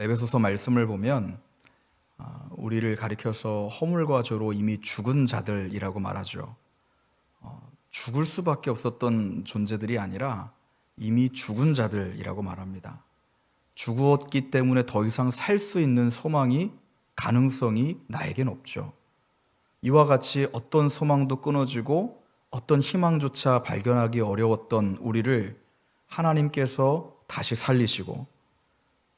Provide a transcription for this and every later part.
에베소서 말씀을 보면 우리를 가리켜서 허물과 죄로 이미 죽은 자들이라고 말하죠. 죽을 수밖에 없었던 존재들이 아니라 이미 죽은 자들이라고 말합니다. 죽었기 때문에 더 이상 살 수 있는 소망이, 가능성이 나에겐 없죠. 이와 같이 어떤 소망도 끊어지고 어떤 희망조차 발견하기 어려웠던 우리를 하나님께서 다시 살리시고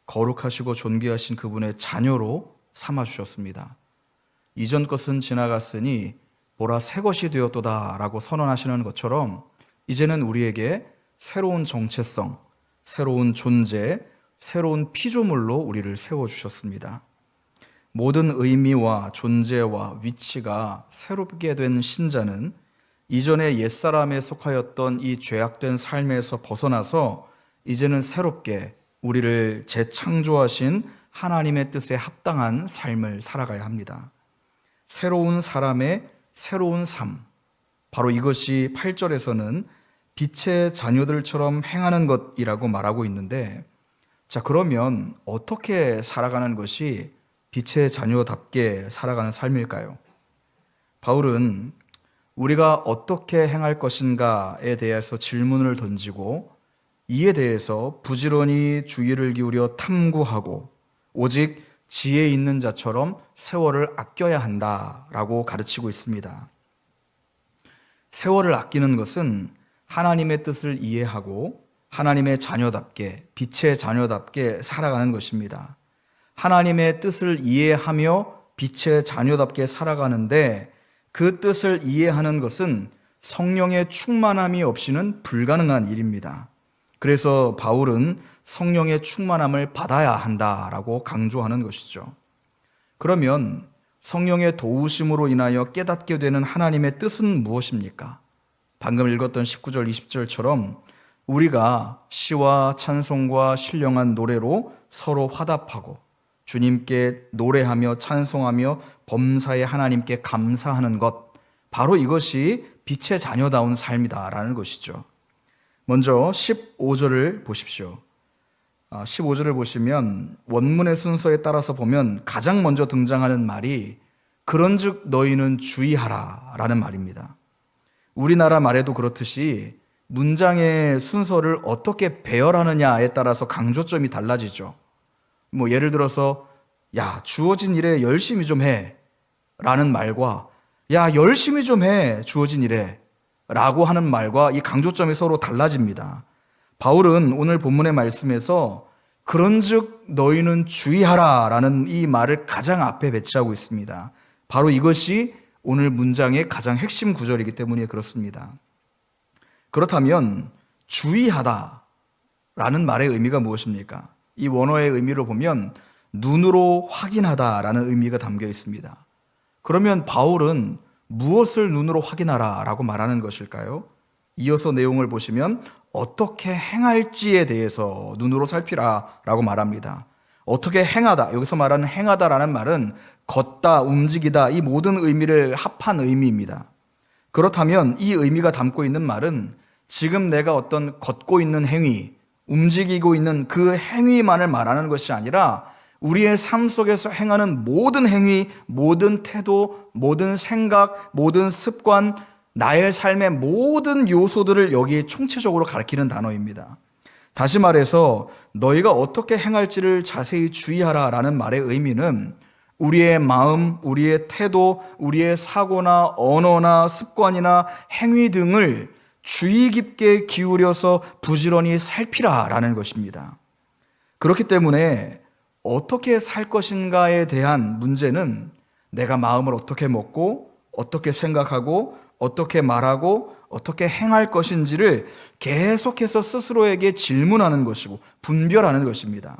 거룩하시고 존귀하신 그분의 자녀로 삼아주셨습니다. 이전 것은 지나갔으니 보라 새 것이 되었도다 라고 선언하시는 것처럼 이제는 우리에게 새로운 정체성, 새로운 존재, 새로운 피조물로 우리를 세워주셨습니다. 모든 의미와 존재와 위치가 새롭게 된 신자는 이전의 옛사람에 속하였던 이 죄악된 삶에서 벗어나서 이제는 새롭게 우리를 재창조하신 하나님의 뜻에 합당한 삶을 살아가야 합니다. 새로운 사람의 새로운 삶, 바로 이것이 8절에서는 빛의 자녀들처럼 행하는 것이라고 말하고 있는데, 자, 그러면 어떻게 살아가는 것이 빛의 자녀답게 살아가는 삶일까요? 바울은 우리가 어떻게 행할 것인가에 대해서 질문을 던지고 이에 대해서 부지런히 주의를 기울여 탐구하고 오직 지혜 있는 자처럼 세월을 아껴야 한다라고 가르치고 있습니다. 세월을 아끼는 것은 하나님의 뜻을 이해하고 하나님의 자녀답게, 빛의 자녀답게 살아가는 것입니다. 하나님의 뜻을 이해하며 빛의 자녀답게 살아가는데 그 뜻을 이해하는 것은 성령의 충만함이 없이는 불가능한 일입니다. 그래서 바울은 성령의 충만함을 받아야 한다라고 강조하는 것이죠. 그러면 성령의 도우심으로 인하여 깨닫게 되는 하나님의 뜻은 무엇입니까? 방금 읽었던 19절, 20절처럼 우리가 시와 찬송과 신령한 노래로 서로 화답하고 주님께 노래하며 찬송하며 범사의 하나님께 감사하는 것, 바로 이것이 빛의 자녀다운 삶이다라는 것이죠. 먼저 15절을 보십시오. 15절을 보시면 원문의 순서에 따라서 보면 가장 먼저 등장하는 말이 그런즉 너희는 주의하라 라는 말입니다. 우리나라 말에도 그렇듯이 문장의 순서를 어떻게 배열하느냐에 따라서 강조점이 달라지죠. 예를 들어서 야, 주어진 일에 열심히 좀 해 라는 말과 야, 열심히 좀 해, 주어진 일에 라고 하는 말과 이 강조점이 서로 달라집니다. 바울은 오늘 본문의 말씀에서 그런즉 너희는 주의하라 라는 이 말을 가장 앞에 배치하고 있습니다. 바로 이것이 오늘 문장의 가장 핵심 구절이기 때문에 그렇습니다. 그렇다면 주의하다 라는 말의 의미가 무엇입니까? 이 원어의 의미로 보면 눈으로 확인하다 라는 의미가 담겨 있습니다. 그러면 바울은 무엇을 눈으로 확인하라 라고 말하는 것일까요? 이어서 내용을 보시면 어떻게 행할지에 대해서 눈으로 살피라 라고 말합니다. 어떻게 행하다, 여기서 말하는 행하다라는 말은 걷다, 움직이다, 이 모든 의미를 합한 의미입니다. 그렇다면 이 의미가 담고 있는 말은 지금 내가 어떤 걷고 있는 행위, 움직이고 있는 그 행위만을 말하는 것이 아니라 우리의 삶 속에서 행하는 모든 행위, 모든 태도, 모든 생각, 모든 습관, 나의 삶의 모든 요소들을 여기에 총체적으로 가리키는 단어입니다. 다시 말해서 너희가 어떻게 행할지를 자세히 주의하라 라는 말의 의미는 우리의 마음, 우리의 태도, 우리의 사고나 언어나 습관이나 행위 등을 주의 깊게 기울여서 부지런히 살피라 라는 것입니다. 그렇기 때문에 어떻게 살 것인가에 대한 문제는 내가 마음을 어떻게 먹고 어떻게 생각하고 어떻게 말하고 어떻게 행할 것인지를 계속해서 스스로에게 질문하는 것이고 분별하는 것입니다.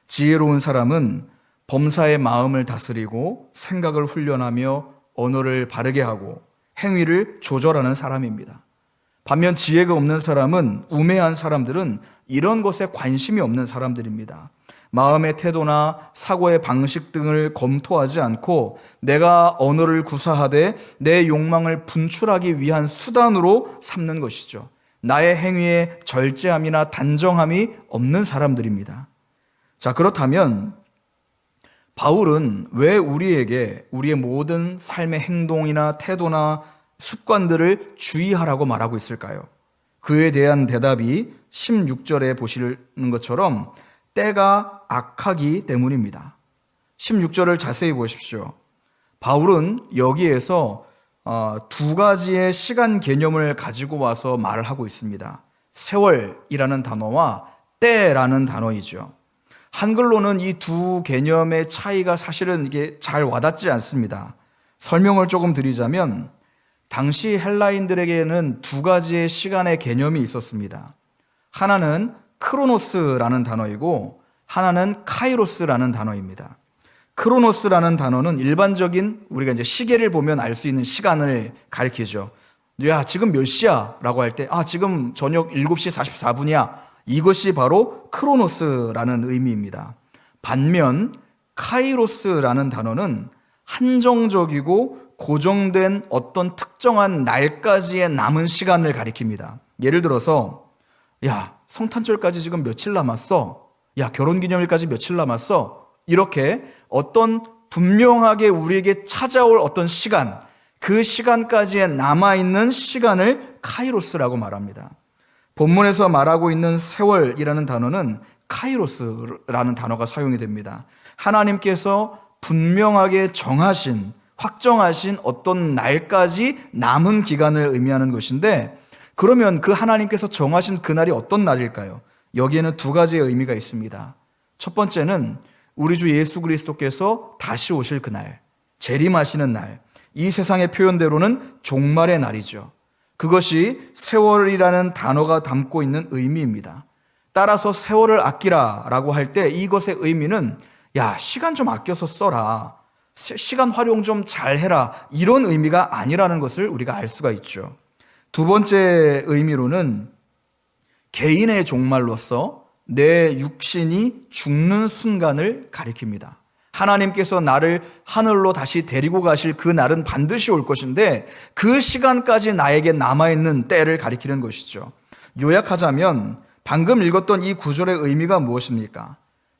지혜로운 사람은 범사의 마음을 다스리고 생각을 훈련하며 언어를 바르게 하고 행위를 조절하는 사람입니다. 반면 지혜가 없는 사람은, 우매한 사람들은 이런 것에 관심이 없는 사람들입니다. 마음의 태도나 사고의 방식 등을 검토하지 않고 내가 언어를 구사하되 내 욕망을 분출하기 위한 수단으로 삼는 것이죠. 나의 행위에 절제함이나 단정함이 없는 사람들입니다. 자, 그렇다면 바울은 왜 우리에게 우리의 모든 삶의 행동이나 태도나 습관들을 주의하라고 말하고 있을까요? 그에 대한 대답이 16절에 보시는 것처럼 때가 악하기 때문입니다. 16절을 자세히 보십시오. 바울은 여기에서 두 가지의 시간 개념을 가지고 와서 말을 하고 있습니다. 세월이라는 단어와 때라는 단어이죠. 한글로는 이 두 개념의 차이가 사실은 이게 잘 와닿지 않습니다. 설명을 조금 드리자면 당시 헬라인들에게는 두 가지의 시간의 개념이 있었습니다. 하나는 크로노스라는 단어이고 하나는 카이로스라는 단어입니다. 크로노스라는 단어는 일반적인 우리가 이제 시계를 보면 알 수 있는 시간을 가리키죠. 야, 지금 몇 시야? 라고 할 때, 지금 저녁 7시 44분이야. 이것이 바로 크로노스라는 의미입니다. 반면 카이로스라는 단어는 한정적이고 고정된 어떤 특정한 날까지의 남은 시간을 가리킵니다. 예를 들어서 야, 성탄절까지 지금 며칠 남았어. 야, 결혼기념일까지 며칠 남았어. 이렇게 어떤 분명하게 우리에게 찾아올 어떤 시간, 그 시간까지의 남아있는 시간을 카이로스라고 말합니다. 본문에서 말하고 있는 세월이라는 단어는 카이로스라는 단어가 사용이 됩니다. 하나님께서 분명하게 정하신, 확정하신 어떤 날까지 남은 기간을 의미하는 것인데, 그러면 그 하나님께서 정하신 그날이 어떤 날일까요? 여기에는 두 가지의 의미가 있습니다. 첫 번째는 우리 주 예수 그리스도께서 다시 오실 그날, 재림하시는 날, 이 세상의 표현대로는 종말의 날이죠. 그것이 세월이라는 단어가 담고 있는 의미입니다. 따라서 세월을 아끼라라고 할 때 이것의 의미는 야, 시간 좀 아껴서 써라. 시간 활용 좀 잘해라. 이런 의미가 아니라는 것을 우리가 알 수가 있죠. 두 번째 의미로는 개인의 종말로서 내 육신이 죽는 순간을 가리킵니다. 하나님께서 나를 하늘로 다시 데리고 가실 그 날은 반드시 올 것인데 그 시간까지 나에게 남아있는 때를 가리키는 것이죠. 요약하자면 방금 읽었던 이 구절의 의미가 무엇입니까?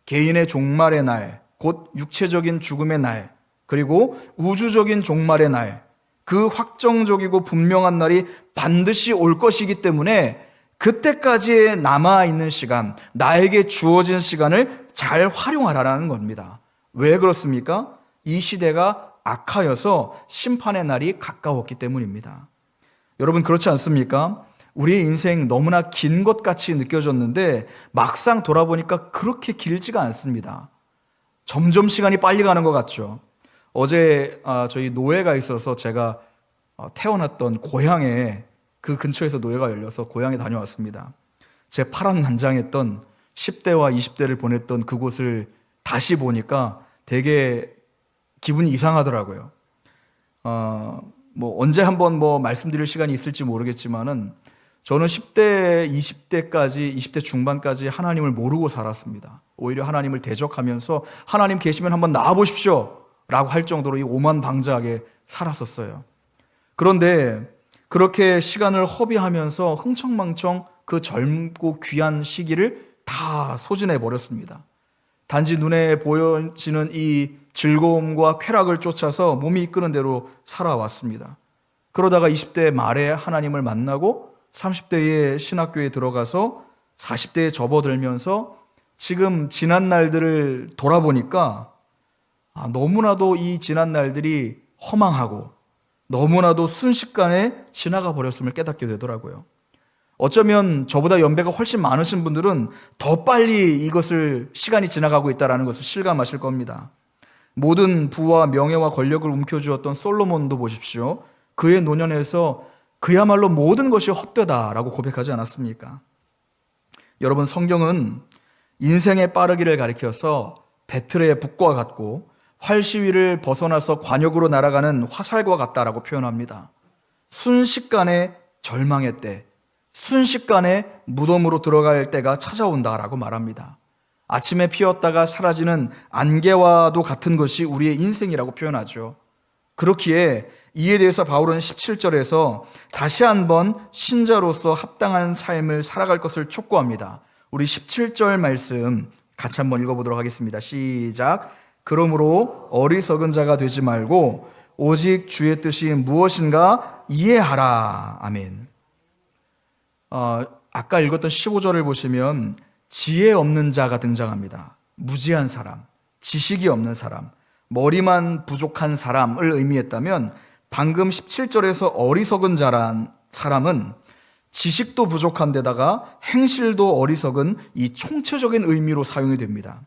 개인의 종말의 날, 곧 육체적인 죽음의 날, 그리고 우주적인 종말의 날, 그 확정적이고 분명한 날이 반드시 올 것이기 때문에 그때까지 남아있는 시간, 나에게 주어진 시간을 잘 활용하라는 겁니다. 왜 그렇습니까? 이 시대가 악하여서 심판의 날이 가까웠기 때문입니다. 여러분 그렇지 않습니까? 우리의 인생 너무나 긴 것 같이 느껴졌는데 막상 돌아보니까 그렇게 길지가 않습니다. 점점 시간이 빨리 가는 것 같죠. 어제 저희 노회가 있어서 제가 태어났던 고향에 그 근처에서 노회가 열려서 고향에 다녀왔습니다. 제 파란만장했던 10대와 20대를 보냈던 그곳을 다시 보니까 되게 기분이 이상하더라고요. 언제 한번 말씀드릴 시간이 있을지 모르겠지만은 저는 10대, 20대까지, 20대 중반까지 하나님을 모르고 살았습니다. 오히려 하나님을 대적하면서 하나님 계시면 한번 나와보십시오 라고 할 정도로 이 오만방자하게 살았었어요. 그런데 그렇게 시간을 허비하면서 흥청망청 그 젊고 귀한 시기를 다 소진해 버렸습니다. 단지 눈에 보여지는 이 즐거움과 쾌락을 쫓아서 몸이 이끄는 대로 살아왔습니다. 그러다가 20대 말에 하나님을 만나고 30대에 신학교에 들어가서 40대에 접어들면서 지금 지난 날들을 돌아보니까 너무나도 이 지난 날들이 허망하고 너무나도 순식간에 지나가 버렸음을 깨닫게 되더라고요. 어쩌면 저보다 연배가 훨씬 많으신 분들은 더 빨리 이것을 시간이 지나가고 있다는 것을 실감하실 겁니다. 모든 부와 명예와 권력을 움켜쥐었던 솔로몬도 보십시오. 그의 노년에서 그야말로 모든 것이 헛되다라고 고백하지 않았습니까? 여러분 성경은 인생의 빠르기를 가리켜서 배틀의 북과 같고 활시위를 벗어나서 관역으로 날아가는 화살과 같다라고 표현합니다. 순식간에 절망의 때, 순식간에 무덤으로 들어갈 때가 찾아온다라고 말합니다. 아침에 피었다가 사라지는 안개와도 같은 것이 우리의 인생이라고 표현하죠. 그렇기에 이에 대해서 바울은 17절에서 다시 한번 신자로서 합당한 삶을 살아갈 것을 촉구합니다. 우리 17절 말씀 같이 한번 읽어보도록 하겠습니다. 시작. 그러므로 어리석은 자가 되지 말고 오직 주의 뜻이 무엇인가 이해하라. 아멘. 아까 읽었던 15절을 보시면 지혜 없는 자가 등장합니다. 무지한 사람, 지식이 없는 사람, 머리만 부족한 사람을 의미했다면 방금 17절에서 어리석은 자란 사람은 지식도 부족한 데다가 행실도 어리석은 이 총체적인 의미로 사용이 됩니다.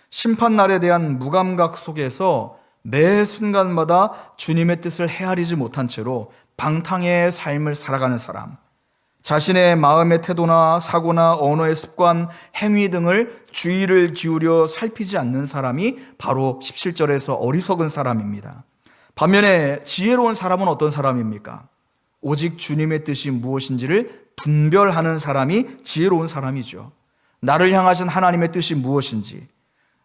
심판날에 대한 무감각 속에서 매 순간마다 주님의 뜻을 헤아리지 못한 채로 방탕의 삶을 살아가는 사람, 자신의 마음의 태도나 사고나 언어의 습관, 행위 등을 주의를 기울여 살피지 않는 사람이 바로 17절에서 어리석은 사람입니다. 반면에 지혜로운 사람은 어떤 사람입니까? 오직 주님의 뜻이 무엇인지를 분별하는 사람이 지혜로운 사람이죠. 나를 향하신 하나님의 뜻이 무엇인지,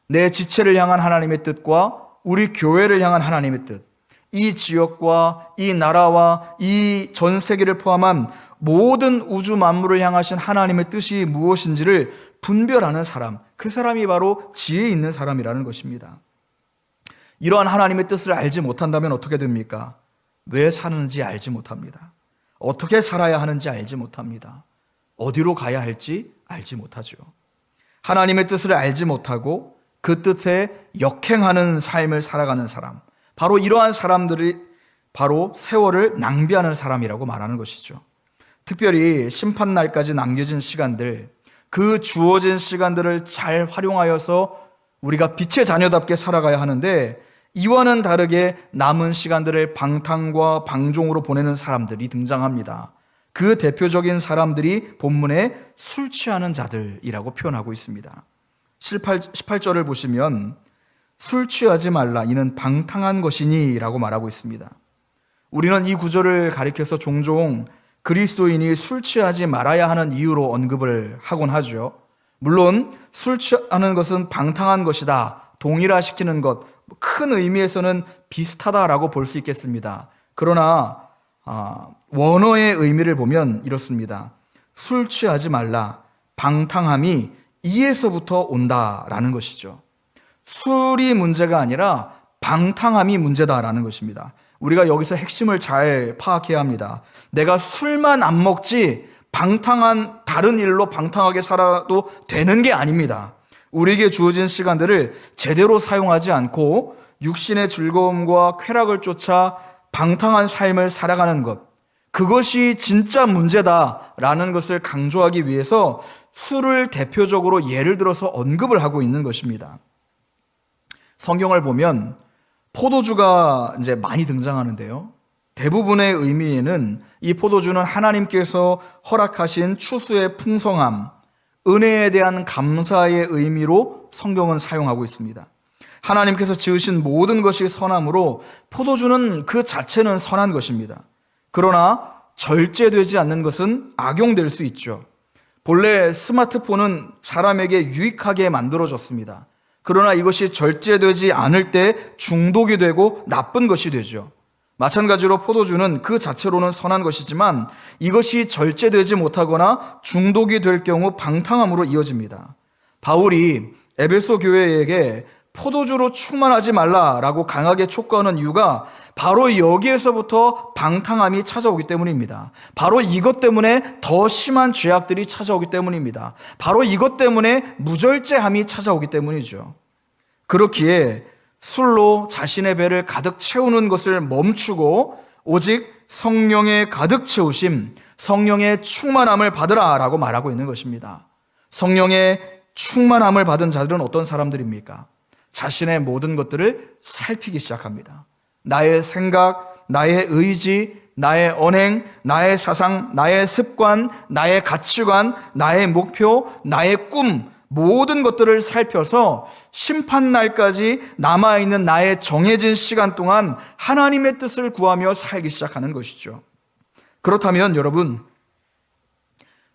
내 지체를 향한 하나님의 뜻과 우리 교회를 향한 하나님의 뜻, 이 지역과 이 나라와 이 전 세계를 포함한 모든 우주 만물을 향하신 하나님의 뜻이 무엇인지를 분별하는 사람, 그 사람이 바로 지혜 있는 사람이라는 것입니다. 이러한 하나님의 뜻을 알지 못한다면 어떻게 됩니까? 왜 사는지 알지 못합니다. 어떻게 살아야 하는지 알지 못합니다. 어디로 가야 할지 알지 못하죠. 하나님의 뜻을 알지 못하고 그 뜻에 역행하는 삶을 살아가는 사람, 바로 이러한 사람들이 바로 세월을 낭비하는 사람이라고 말하는 것이죠. 특별히 심판날까지 남겨진 시간들, 그 주어진 시간들을 잘 활용하여서 우리가 빛의 자녀답게 살아가야 하는데, 이와는 다르게 남은 시간들을 방탕과 방종으로 보내는 사람들이 등장합니다. 그 대표적인 사람들이 본문에 술 취하는 자들이라고 표현하고 있습니다. 18절을 보시면 술 취하지 말라, 이는 방탕한 것이니 라고 말하고 있습니다. 우리는 이 구절을 가리켜서 종종 그리스도인이 술 취하지 말아야 하는 이유로 언급을 하곤 하죠. 물론 술 취하는 것은 방탕한 것이다, 동일화시키는 것, 큰 의미에서는 비슷하다라고 볼 수 있겠습니다. 그러나 원어의 의미를 보면 이렇습니다. 술 취하지 말라, 방탕함이 이에서부터 온다라는 것이죠. 술이 문제가 아니라 방탕함이 문제다라는 것입니다. 우리가 여기서 핵심을 잘 파악해야 합니다. 내가 술만 안 먹지 방탕한 다른 일로 방탕하게 살아도 되는 게 아닙니다. 우리에게 주어진 시간들을 제대로 사용하지 않고 육신의 즐거움과 쾌락을 쫓아 방탕한 삶을 살아가는 것, 그것이 진짜 문제다라는 것을 강조하기 위해서 술을 대표적으로 예를 들어서 언급을 하고 있는 것입니다. 성경을 보면 포도주가 이제 많이 등장하는데요. 대부분의 의미에는 이 포도주는 하나님께서 허락하신 추수의 풍성함, 은혜에 대한 감사의 의미로 성경은 사용하고 있습니다. 하나님께서 지으신 모든 것이 선함으로 포도주는 그 자체는 선한 것입니다. 그러나 절제되지 않는 것은 악용될 수 있죠. 본래 스마트폰은 사람에게 유익하게 만들어졌습니다. 그러나 이것이 절제되지 않을 때 중독이 되고 나쁜 것이 되죠. 마찬가지로 포도주는 그 자체로는 선한 것이지만 이것이 절제되지 못하거나 중독이 될 경우 방탕함으로 이어집니다. 바울이 에베소 교회에게 포도주로 충만하지 말라라고 강하게 촉구하는 이유가 바로 여기에서부터 방탕함이 찾아오기 때문입니다. 바로 이것 때문에 더 심한 죄악들이 찾아오기 때문입니다. 바로 이것 때문에 무절제함이 찾아오기 때문이죠. 그렇기에 술로 자신의 배를 가득 채우는 것을 멈추고 오직 성령의 가득 채우심, 성령의 충만함을 받으라라고 말하고 있는 것입니다. 성령의 충만함을 받은 자들은 어떤 사람들입니까? 자신의 모든 것들을 살피기 시작합니다. 나의 생각, 나의 의지, 나의 언행, 나의 사상, 나의 습관, 나의 가치관, 나의 목표, 나의 꿈, 모든 것들을 살펴서 심판날까지 남아있는 나의 정해진 시간 동안 하나님의 뜻을 구하며 살기 시작하는 것이죠. 그렇다면 여러분,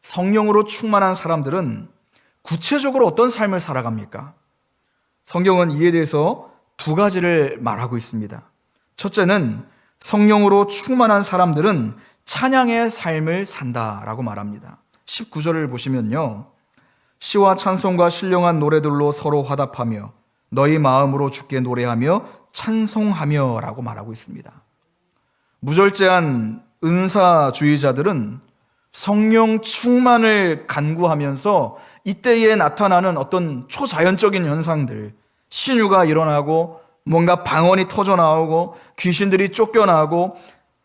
성령으로 충만한 사람들은 구체적으로 어떤 삶을 살아갑니까? 성경은 이에 대해서 두 가지를 말하고 있습니다. 첫째는 성령으로 충만한 사람들은 찬양의 삶을 산다라고 말합니다. 19절을 보시면요, 시와 찬송과 신령한 노래들로 서로 화답하며 너희 마음으로 주께 노래하며 찬송하며 라고 말하고 있습니다. 무절제한 은사주의자들은 성령 충만을 간구하면서 이때에 나타나는 어떤 초자연적인 현상들, 신유가 일어나고 뭔가 방언이 터져 나오고 귀신들이 쫓겨나고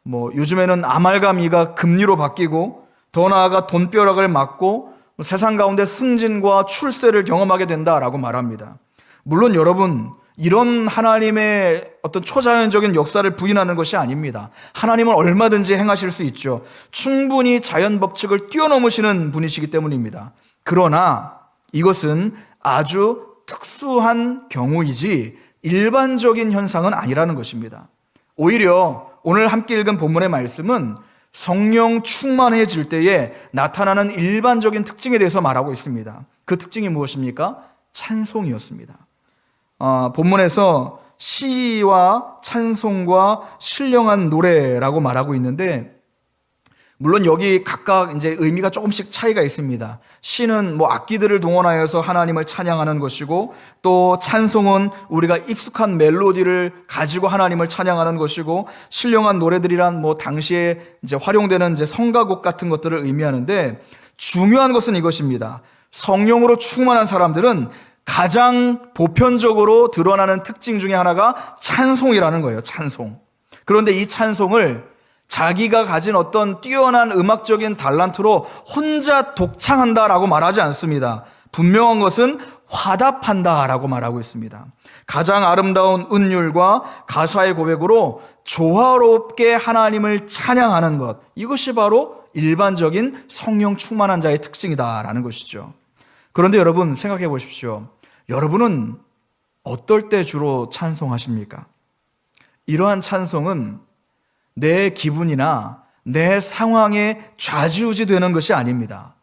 요즘에는 아말가미가 금리로 바뀌고 더 나아가 돈벼락을 맞고 세상 가운데 승진과 출세를 경험하게 된다라고 말합니다. 물론 여러분, 이런 하나님의 어떤 초자연적인 역사를 부인하는 것이 아닙니다. 하나님은 얼마든지 행하실 수 있죠. 충분히 자연 법칙을 뛰어넘으시는 분이시기 때문입니다. 그러나 이것은 아주 특수한 경우이지 일반적인 현상은 아니라는 것입니다. 오히려 오늘 함께 읽은 본문의 말씀은 성령 충만해질 때에 나타나는 일반적인 특징에 대해서 말하고 있습니다. 그 특징이 무엇입니까? 찬송이었습니다. 본문에서 시와 찬송과 신령한 노래라고 말하고 있는데, 물론 여기 각각 이제 의미가 조금씩 차이가 있습니다. 시는 악기들을 동원하여서 하나님을 찬양하는 것이고, 또 찬송은 우리가 익숙한 멜로디를 가지고 하나님을 찬양하는 것이고, 신령한 노래들이란 당시에 이제 활용되는 이제 성가곡 같은 것들을 의미하는데, 중요한 것은 이것입니다. 성령으로 충만한 사람들은 가장 보편적으로 드러나는 특징 중에 하나가 찬송이라는 거예요. 찬송. 그런데 이 찬송을 자기가 가진 어떤 뛰어난 음악적인 달란트로 혼자 독창한다라고 말하지 않습니다. 분명한 것은 화답한다라고 말하고 있습니다. 가장 아름다운 은율과 가사의 고백으로 조화롭게 하나님을 찬양하는 것, 이것이 바로 일반적인 성령 충만한 자의 특징이다라는 것이죠. 그런데 여러분 생각해 보십시오. 여러분은 어떨 때 주로 찬송하십니까? 이러한 찬송은 내 기분이나 내 상황에 좌지우지 되는 것이 아닙니다.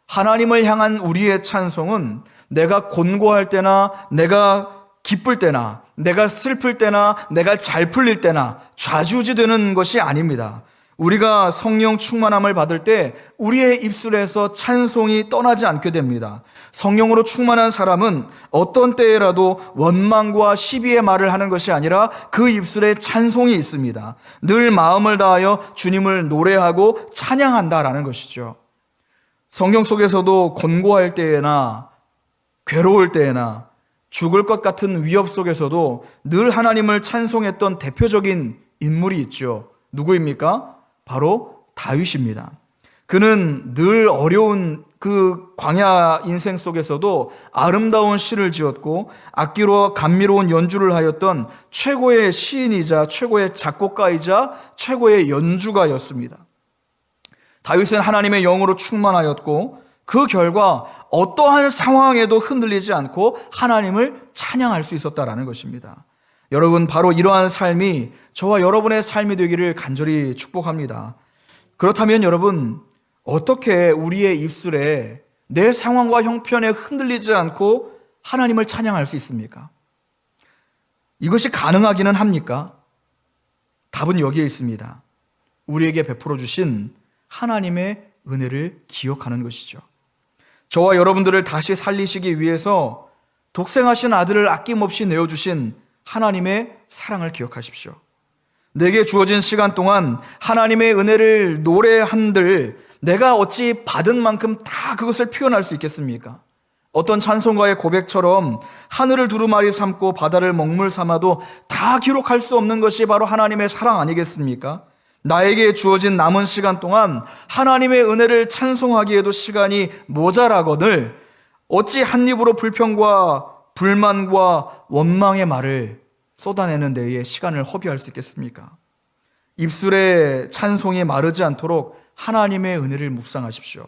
하나님을 향한 우리의 찬송은 내가 곤고할 때나 내가 기쁠 때나 내가 슬플 때나 내가 잘 풀릴 때나 좌지우지 되는 것이 아닙니다. 우리가 성령 충만함을 받을 때 우리의 입술에서 찬송이 떠나지 않게 됩니다. 성령으로 충만한 사람은 어떤 때에라도 원망과 시비의 말을 하는 것이 아니라 그 입술에 찬송이 있습니다. 늘 마음을 다하여 주님을 노래하고 찬양한다라는 것이죠. 성경 속에서도 곤고할 때나 괴로울 때나 죽을 것 같은 위협 속에서도 늘 하나님을 찬송했던 대표적인 인물이 있죠. 누구입니까? 바로 다윗입니다. 그는 늘 어려운 그 광야 인생 속에서도 아름다운 시를 지었고 악기로 감미로운 연주를 하였던 최고의 시인이자 최고의 작곡가이자 최고의 연주가였습니다. 다윗은 하나님의 영으로 충만하였고 그 결과 어떠한 상황에도 흔들리지 않고 하나님을 찬양할 수 있었다라는 것입니다. 여러분, 바로 이러한 삶이 저와 여러분의 삶이 되기를 간절히 축복합니다. 그렇다면 여러분, 어떻게 우리의 입술에 내 상황과 형편에 흔들리지 않고 하나님을 찬양할 수 있습니까? 이것이 가능하기는 합니까? 답은 여기에 있습니다. 우리에게 베풀어 주신 하나님의 은혜를 기억하는 것이죠. 저와 여러분들을 다시 살리시기 위해서 독생하신 아들을 아낌없이 내어주신 하나님의 사랑을 기억하십시오. 내게 주어진 시간 동안 하나님의 은혜를 노래한들 내가 어찌 받은 만큼 다 그것을 표현할 수 있겠습니까? 어떤 찬송가의 고백처럼 하늘을 두루마리 삼고 바다를 먹물 삼아도 다 기록할 수 없는 것이 바로 하나님의 사랑 아니겠습니까? 나에게 주어진 남은 시간 동안 하나님의 은혜를 찬송하기에도 시간이 모자라거늘 어찌 한 입으로 불평과 불만과 원망의 말을 쏟아내는 데에 시간을 허비할 수 있겠습니까? 입술에 찬송이 마르지 않도록 하나님의 은혜를 묵상하십시오.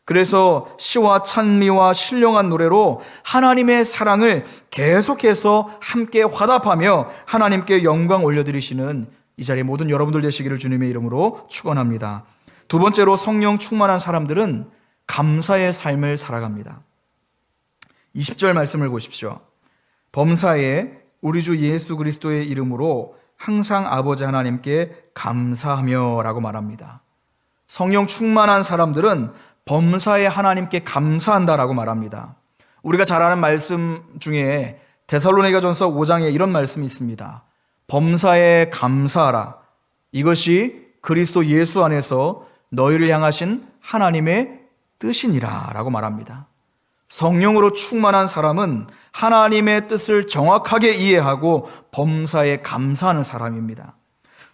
그래서 시와 찬미와 신령한 노래로 하나님의 사랑을 계속해서 함께 화답하며 하나님께 영광 올려드리시는 이 자리에 모든 여러분들 되시기를 주님의 이름으로 축원합니다. 두 번째로 성령 충만한 사람들은 감사의 삶을 살아갑니다. 20절 말씀을 보십시오. 범사에 우리 주 예수 그리스도의 이름으로 항상 아버지 하나님께 감사하며 라고 말합니다. 성령 충만한 사람들은 범사에 하나님께 감사한다라고 말합니다. 우리가 잘 아는 말씀 중에 데살로니가전서 5장에 이런 말씀이 있습니다. 범사에 감사하라. 이것이 그리스도 예수 안에서 너희를 향하신 하나님의 뜻이니라 라고 말합니다. 성령으로 충만한 사람은 하나님의 뜻을 정확하게 이해하고 범사에 감사하는 사람입니다.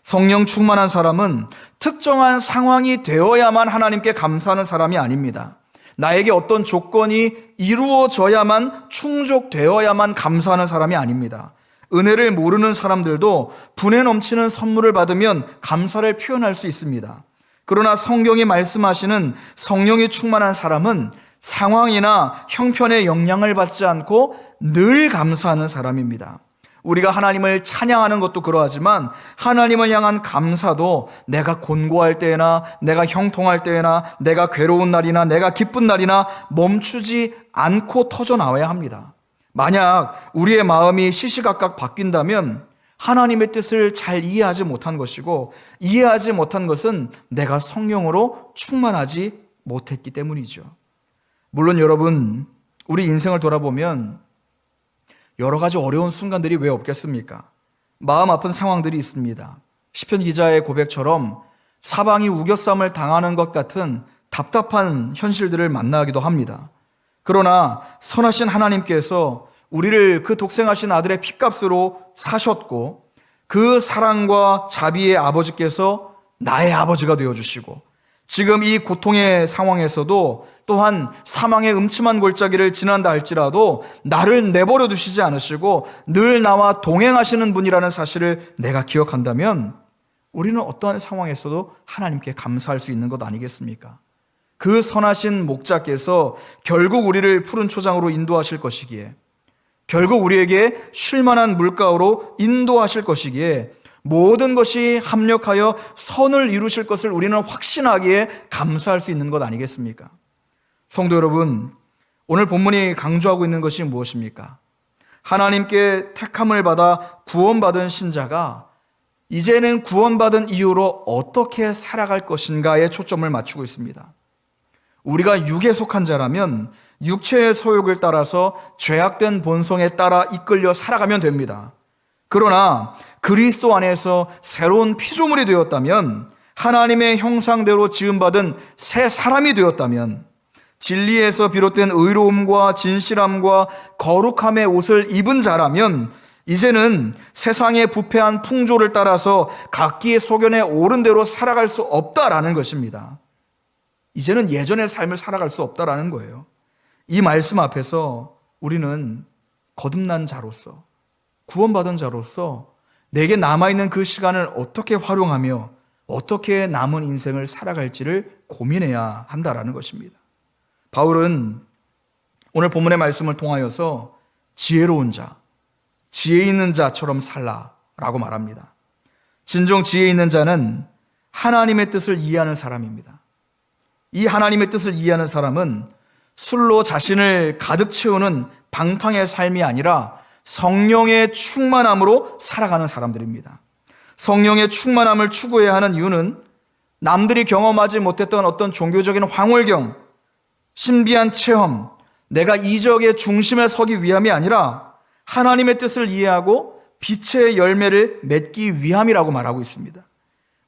성령 충만한 사람은 특정한 상황이 되어야만 하나님께 감사하는 사람이 아닙니다. 나에게 어떤 조건이 이루어져야만, 충족되어야만 감사하는 사람이 아닙니다. 은혜를 모르는 사람들도 분에 넘치는 선물을 받으면 감사를 표현할 수 있습니다. 그러나 성경이 말씀하시는 성령이 충만한 사람은 상황이나 형편의 영향을 받지 않고 늘 감사하는 사람입니다. 우리가 하나님을 찬양하는 것도 그러하지만 하나님을 향한 감사도 내가 곤고할 때나 내가 형통할 때나 내가 괴로운 날이나 내가 기쁜 날이나 멈추지 않고 터져 나와야 합니다. 만약 우리의 마음이 시시각각 바뀐다면 하나님의 뜻을 잘 이해하지 못한 것이고, 이해하지 못한 것은 내가 성령으로 충만하지 못했기 때문이죠. 물론 여러분, 우리 인생을 돌아보면 여러 가지 어려운 순간들이 왜 없겠습니까? 마음 아픈 상황들이 있습니다. 시편 기자의 고백처럼 사방이 우겨쌈을 당하는 것 같은 답답한 현실들을 만나기도 합니다. 그러나 선하신 하나님께서 우리를 그 독생하신 아들의 핏값으로 사셨고, 그 사랑과 자비의 아버지께서 나의 아버지가 되어주시고, 지금 이 고통의 상황에서도 또한 사망의 음침한 골짜기를 지난다 할지라도 나를 내버려 두시지 않으시고 늘 나와 동행하시는 분이라는 사실을 내가 기억한다면 우리는 어떠한 상황에서도 하나님께 감사할 수 있는 것 아니겠습니까? 그 선하신 목자께서 결국 우리를 푸른 초장으로 인도하실 것이기에, 결국 우리에게 쉴만한 물가로 인도하실 것이기에 모든 것이 합력하여 선을 이루실 것을 우리는 확신하기에 감사할 수 있는 것 아니겠습니까? 성도 여러분, 오늘 본문이 강조하고 있는 것이 무엇입니까? 하나님께 택함을 받아 구원받은 신자가 이제는 구원받은 이후로 어떻게 살아갈 것인가에 초점을 맞추고 있습니다. 우리가 육에 속한 자라면 육체의 소욕을 따라서 죄악된 본성에 따라 이끌려 살아가면 됩니다. 그러나 그리스도 안에서 새로운 피조물이 되었다면, 하나님의 형상대로 지음받은 새 사람이 되었다면, 진리에서 비롯된 의로움과 진실함과 거룩함의 옷을 입은 자라면 이제는 세상의 부패한 풍조를 따라서 각기의 소견에 옳은 대로 살아갈 수 없다라는 것입니다. 이제는 예전의 삶을 살아갈 수 없다라는 거예요. 이 말씀 앞에서 우리는 거듭난 자로서, 구원받은 자로서 내게 남아있는 그 시간을 어떻게 활용하며 어떻게 남은 인생을 살아갈지를 고민해야 한다라는 것입니다. 바울은 오늘 본문의 말씀을 통하여서 지혜로운 자, 지혜 있는 자처럼 살라라고 말합니다. 진정 지혜 있는 자는 하나님의 뜻을 이해하는 사람입니다. 이 하나님의 뜻을 이해하는 사람은 술로 자신을 가득 채우는 방탕의 삶이 아니라 성령의 충만함으로 살아가는 사람들입니다. 성령의 충만함을 추구해야 하는 이유는 남들이 경험하지 못했던 어떤 종교적인 황홀경, 신비한 체험, 내가 이적의 중심에 서기 위함이 아니라 하나님의 뜻을 이해하고 빛의 열매를 맺기 위함이라고 말하고 있습니다.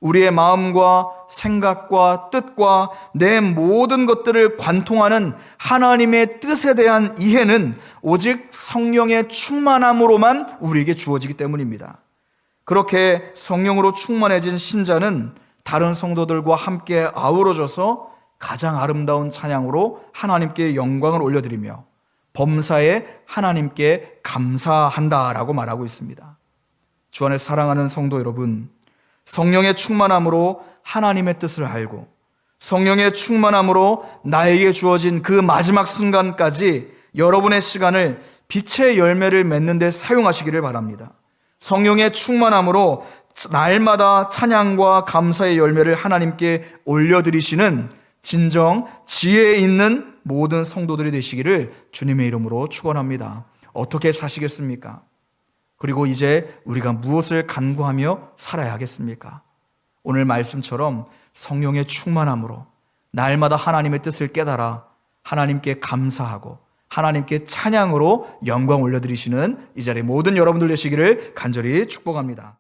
우리의 마음과 생각과 뜻과 내 모든 것들을 관통하는 하나님의 뜻에 대한 이해는 오직 성령의 충만함으로만 우리에게 주어지기 때문입니다. 그렇게 성령으로 충만해진 신자는 다른 성도들과 함께 아우러져서 가장 아름다운 찬양으로 하나님께 영광을 올려드리며 범사에 하나님께 감사한다라고 말하고 있습니다. 주 안에 사랑하는 성도 여러분, 성령의 충만함으로 하나님의 뜻을 알고 성령의 충만함으로 나에게 주어진 그 마지막 순간까지 여러분의 시간을 빛의 열매를 맺는 데 사용하시기를 바랍니다. 성령의 충만함으로 날마다 찬양과 감사의 열매를 하나님께 올려드리시는 진정 지혜 있는 모든 성도들이 되시기를 주님의 이름으로 축원합니다. 어떻게 사시겠습니까? 그리고 이제 우리가 무엇을 간구하며 살아야 하겠습니까? 오늘 말씀처럼 성령의 충만함으로 날마다 하나님의 뜻을 깨달아 하나님께 감사하고 하나님께 찬양으로 영광 올려드리시는 이 자리에 모든 여러분들 되시기를 간절히 축복합니다.